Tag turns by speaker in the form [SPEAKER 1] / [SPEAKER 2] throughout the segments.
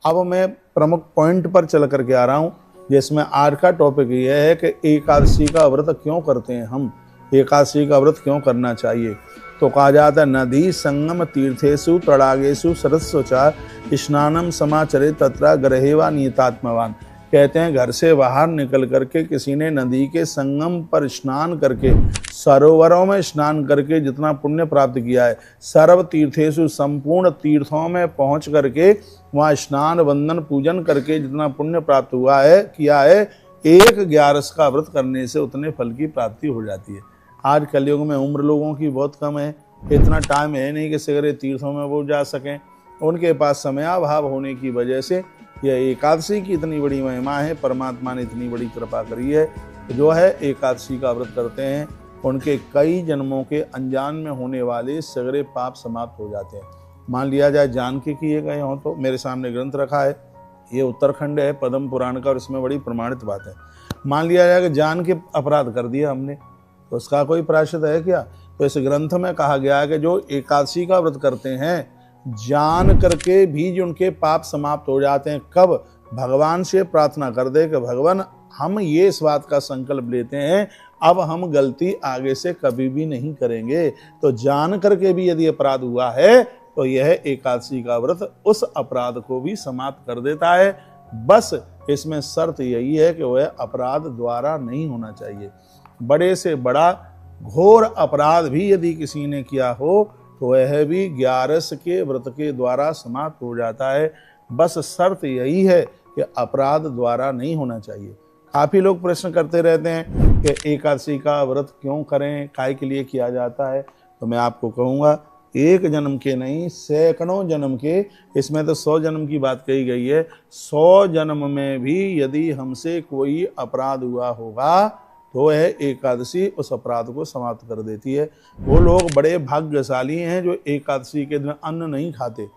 [SPEAKER 1] अब मैं प्रमुख पॉइंट पर चल करके आ रहा हूँ, जिसमें आज का टॉपिक यह है कि एकादशी का व्रत क्यों करते हैं हम, एकादशी का व्रत क्यों करना चाहिए। तो कहा जाता है नदी संगम तीर्थेषु तड़ागेषु सरस्वचा स्नानम समाचरे तत्र ग्रहेवा नियतात्मवान। कहते हैं घर से बाहर निकल करके किसी ने नदी के संगम पर स्नान करके, सरोवरों में स्नान करके जितना पुण्य प्राप्त किया है, सर्व तीर्थेषु संपूर्ण तीर्थों में पहुंच करके वहाँ स्नान वंदन पूजन करके जितना पुण्य प्राप्त हुआ है किया है, 1/11 का व्रत करने से उतने फल की प्राप्ति हो जाती है। आज कलयुग में उम्र लोगों की बहुत कम है, इतना टाइम है नहीं कि सगरे तीर्थों में वो जा सकें। उनके पास समयाभाव होने की वजह से यह एकादशी की इतनी बड़ी महिमा है, परमात्मा ने इतनी बड़ी कृपा करी है, जो है एकादशी का व्रत करते हैं उनके कई जन्मों के अनजान में होने वाले सगरे पाप समाप्त हो जाते हैं। मान लिया जाए जान के किए गए हों, तो मेरे सामने ग्रंथ रखा है, ये उत्तरखंड है पद्म पुराण का, और इसमें बड़ी प्रमाणित बात है। मान लिया जाए कि जान के अपराध कर दिया हमने, तो उसका कोई प्रायश्चित है क्या? तो इस ग्रंथ में कहा गया है कि जो एकादशी का व्रत करते हैं जान करके भी जो उनके पाप समाप्त हो जाते हैं। कब? भगवान से प्रार्थना कर दे कि भगवान हम ये इस बात का संकल्प लेते हैं अब हम गलती आगे से कभी भी नहीं करेंगे। तो जान करके भी यदि अपराध हुआ है तो यह एकादशी का व्रत उस अपराध को भी समाप्त कर देता है। बस इसमें शर्त यही है कि वह अपराध द्वारा नहीं होना चाहिए। बड़े से बड़ा घोर अपराध भी यदि किसी ने किया हो तो वह भी 11 के व्रत के द्वारा समाप्त हो जाता है। बस शर्त यही है कि अपराध द्वारा नहीं होना चाहिए। काफ़ी लोग प्रश्न करते रहते हैं कि एकादशी का व्रत क्यों करें, काय के लिए किया जाता है। तो मैं आपको कहूँगा, एक जन्म के नहीं सैकड़ों जन्म के, इसमें तो 100 जन्म की बात कही गई है, 100 जन्म में भी यदि हमसे कोई अपराध हुआ होगा तो वह एकादशी उस अपराध को समाप्त कर देती है। वो लोग बड़े भाग्यशाली हैं जो एकादशी के दिन अन्न नहीं खाते।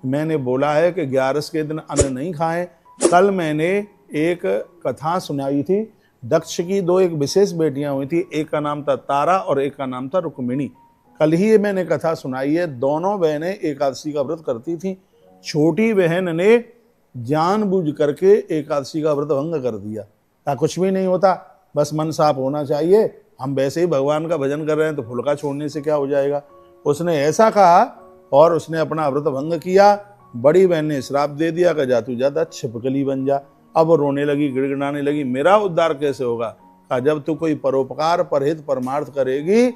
[SPEAKER 1] मैंने बोला है कि 11 के दिन अन्न नहीं खाएं। कल मैंने एक कथा सुनाई थी, दक्ष की 2 एक विशेष बेटियां हुई थी, एक का नाम था तारा और एक का नाम था रुक्मिणी। कल ही मैंने कथा सुनाई है। दोनों बहनें एकादशी का व्रत करती थीं। छोटी बहन ने जानबूझ करके एकादशी का व्रत भंग कर दिया। कुछ भी नहीं होता, बस मन साफ होना चाहिए, हम वैसे ही भगवान का भजन कर रहे हैं तो फुलका छोड़ने से क्या हो जाएगा। उसने ऐसा कहा और उसने अपना व्रत भंग किया। बड़ी बहन ने श्राप दे दिया कि जा तू ज्यादा छिपकली बन जा। अब वो रोने लगी, गिड़गिड़ाने लगी, मेरा उद्धार कैसे होगा? कहा जब तू कोई परोपकार परहित परमार्थ करेगी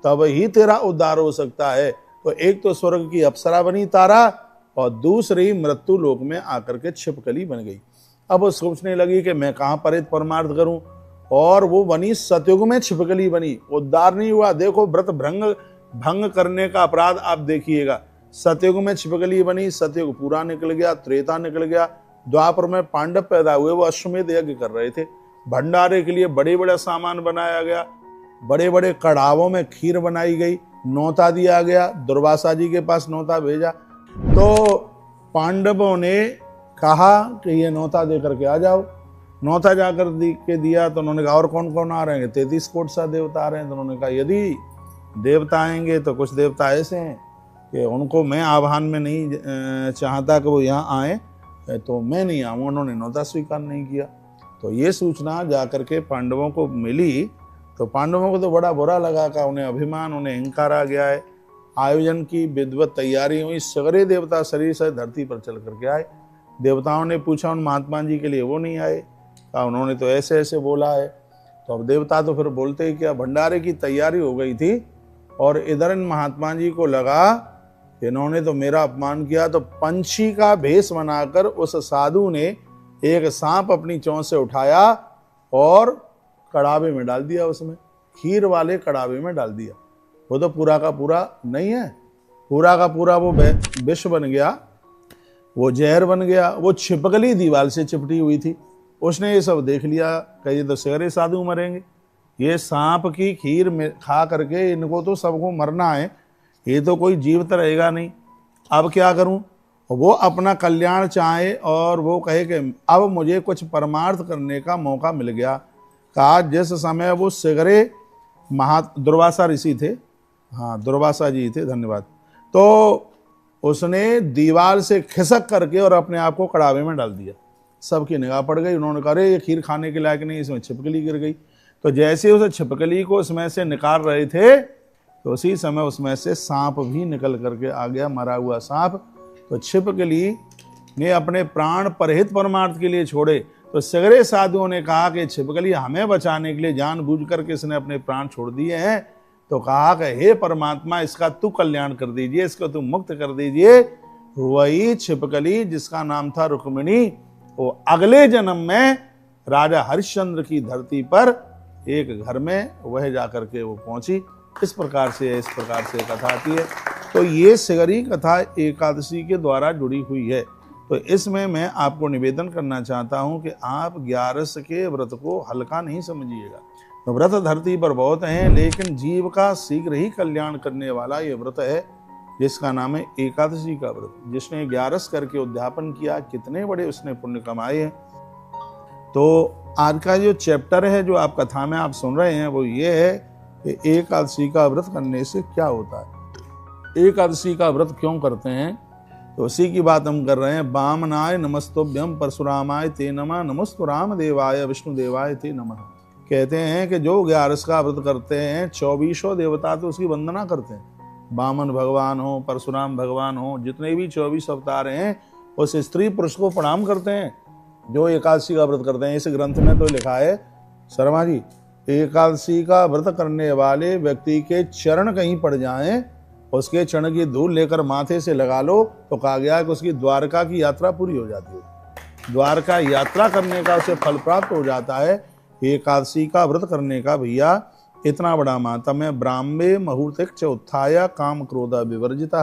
[SPEAKER 1] तब ही तेरा उद्धार हो सकता है। तो एक तो स्वर्ग की अप्सरा बनी तारा और दूसरी मृत्यु लोक में आकर के छिपकली बन गई। अब वो सोचने लगी कि मैं कहाँ परहित परमार्थ करूं, और वो बनी सतयुग में छिपकली बनी। उद्धार नहीं हुआ। देखो व्रत भंग करने का अपराध आप देखिएगा। सतयुग में छिपकली बनी, सतयुग पूरा निकल गया, त्रेता निकल गया, द्वापर में पांडव पैदा हुए, वो अश्वमेध यज्ञ कर रहे थे। भंडारे के लिए बड़े बड़े सामान बनाया गया, बड़े बड़े कड़ावों में खीर बनाई गई, नौता दिया गया, दुर्वासा जी के पास नौता भेजा। तो पांडवों ने कहा कि ये नौता दे करके आ जाओ। नौता जाकर के दिया तो उन्होंने कहा और कौन कौन आ रहे हैं? 33 कोट सा देवता आ रहे हैं। तो उन्होंने कहा यदि देवता आएंगे तो कुछ देवता ऐसे हैं कि उनको मैं आह्वान में नहीं चाहता कि वो यहाँ आए, तो मैं नहीं आऊँगा। उन्होंने नौता स्वीकार नहीं किया। तो ये सूचना जाकर के पांडवों को मिली तो पांडवों को तो बड़ा बुरा लगा का उन्हें अभिमान, उन्हें अहंकार आ गया है। आयोजन की विधिवत तैयारी हुई, सगरे देवता शरीर से धरती पर चल करके आए। देवताओं ने पूछा उन महात्मा जी के लिए, वो नहीं आए। उन्होंने तो ऐसे ऐसे बोला है। तो अब देवता तो फिर बोलते ही क्या, भंडारे की तैयारी हो गई थी और इधर इन महात्मा जी को लगा इन्होंने तो मेरा अपमान किया। तो पंछी का भेष बनाकर उस साधु ने एक सांप अपनी चोंच से उठाया और कड़ावे में डाल दिया, उसमें खीर वाले कड़ावे में डाल दिया। वो तो पूरा का पूरा नहीं है, पूरा का पूरा वो विष बन गया, वो जहर बन गया। वो छिपकली दीवार से चिपटी हुई थी, उसने ये सब देख लिया कि ये तो सगरे साधु मरेंगे, ये सांप की खीर में खा करके इनको तो सबको मरना है, ये तो कोई जीवित रहेगा नहीं, अब क्या करूं? वो अपना कल्याण चाहे और वो कहे कि अब मुझे कुछ परमार्थ करने का मौका मिल गया। कहा जिस समय वो सगरे दुर्वासा ऋषि थे, हाँ दुर्वासा जी थे, धन्यवाद। तो उसने दीवार से खिसक करके और अपने आप को कड़ावे में डाल दिया। सबकी निगाह पड़ गई, उन्होंने कहा अरे ये खीर खाने के लायक नहीं, इसमें छिपकली गिर गई। तो जैसे उस छिपकली को उसमें से निकाल रहे थे तो उसी समय उसमें से सांप भी निकल करके आ गया, मरा हुआ सांप। तो छिपकली ने अपने प्राण परहित परमार्थ के लिए छोड़े। तो सगरे साधुओं ने कहा कि छिपकली हमें बचाने के लिए जानबूझ करके इसने अपने प्राण छोड़ दिए हैं। तो कहा कि हे परमात्मा, इसका तू कल्याण कर दीजिए, इसको तू मुक्त कर दीजिए। वही छिपकली जिसका नाम था रुक्मिणी, वो अगले जन्म में राजा हरिश्चंद्र की धरती पर एक घर में वह जाकर के वो पहुंची। इस प्रकार से कथा आती है। तो ये सिगरी कथा एकादशी के द्वारा जुड़ी हुई है। तो इसमें मैं आपको निवेदन करना चाहता हूं कि आप 11 के व्रत को हल्का नहीं समझिएगा। तो व्रत धरती पर बहुत हैं, लेकिन जीव का शीघ्र ही कल्याण करने वाला ये व्रत है जिसका नाम है एकादशी का व्रत। जिसने 11 करके उद्यापन किया, कितने बड़े उसने पुण्य कमाए हैं। तो आज का जो चैप्टर है जो आप कथा में आप सुन रहे हैं वो ये है कि एकादशी का व्रत करने से क्या होता है, एकादशी का व्रत क्यों करते हैं। तो उसी की बात हम कर रहे हैं। वामनाय नमस्तुभ्यम परशुरामाय ते नमः, नमस्तु रामदेवाय विष्णुदेवाय ते नमः। कहते हैं कि जो 11 का व्रत करते हैं 24 देवता तो उसकी वंदना करते हैं। वामन भगवान हो, परशुराम भगवान हो, जितने भी 24 अवतार हैं उस स्त्री पुरुष को प्रणाम करते हैं जो एकादशी का व्रत करते हैं। इस ग्रंथ में तो लिखा है शर्मा जी, एकादशी का व्रत करने वाले व्यक्ति के चरण कहीं पड़ जाएं, उसके चरण की धूल लेकर माथे से लगा लो तो कहा गया कि उसकी द्वारका की यात्रा पूरी हो जाती है। द्वारका यात्रा करने का उसे फल प्राप्त हो जाता है। एकादशी का व्रत करने का भैया इतना बड़ा मातम है। ब्राह्मे मुहूर्तिक उत्थाय काम क्रोध विवर्जिता।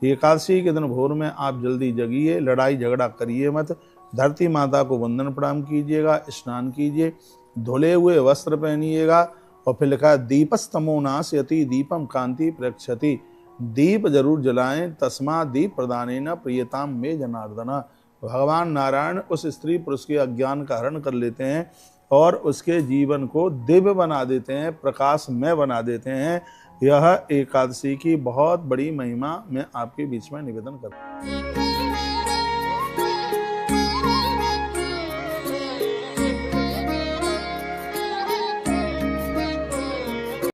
[SPEAKER 1] एकादशी के दिन भोर में आप जल्दी जगिए, लड़ाई झगड़ा करिए मत, धरती माता को वंदन प्रणाम कीजिएगा, स्नान कीजिए, धुले हुए वस्त्र पहनिएगा। और फिर लिखा है दीपस्तमो नाशयति दीपम कांति प्रक्षति। दीप जरूर जलाएं, तस्मा दीप प्रदानेन प्रियताम में जनार्दना। भगवान नारायण उस स्त्री पुरुष के अज्ञान का हरण कर लेते हैं और उसके जीवन को दिव्य बना देते हैं, प्रकाशमय बना देते हैं। यह एकादशी की बहुत बड़ी महिमा मैं आपके बीच में निवेदन करता हूँ।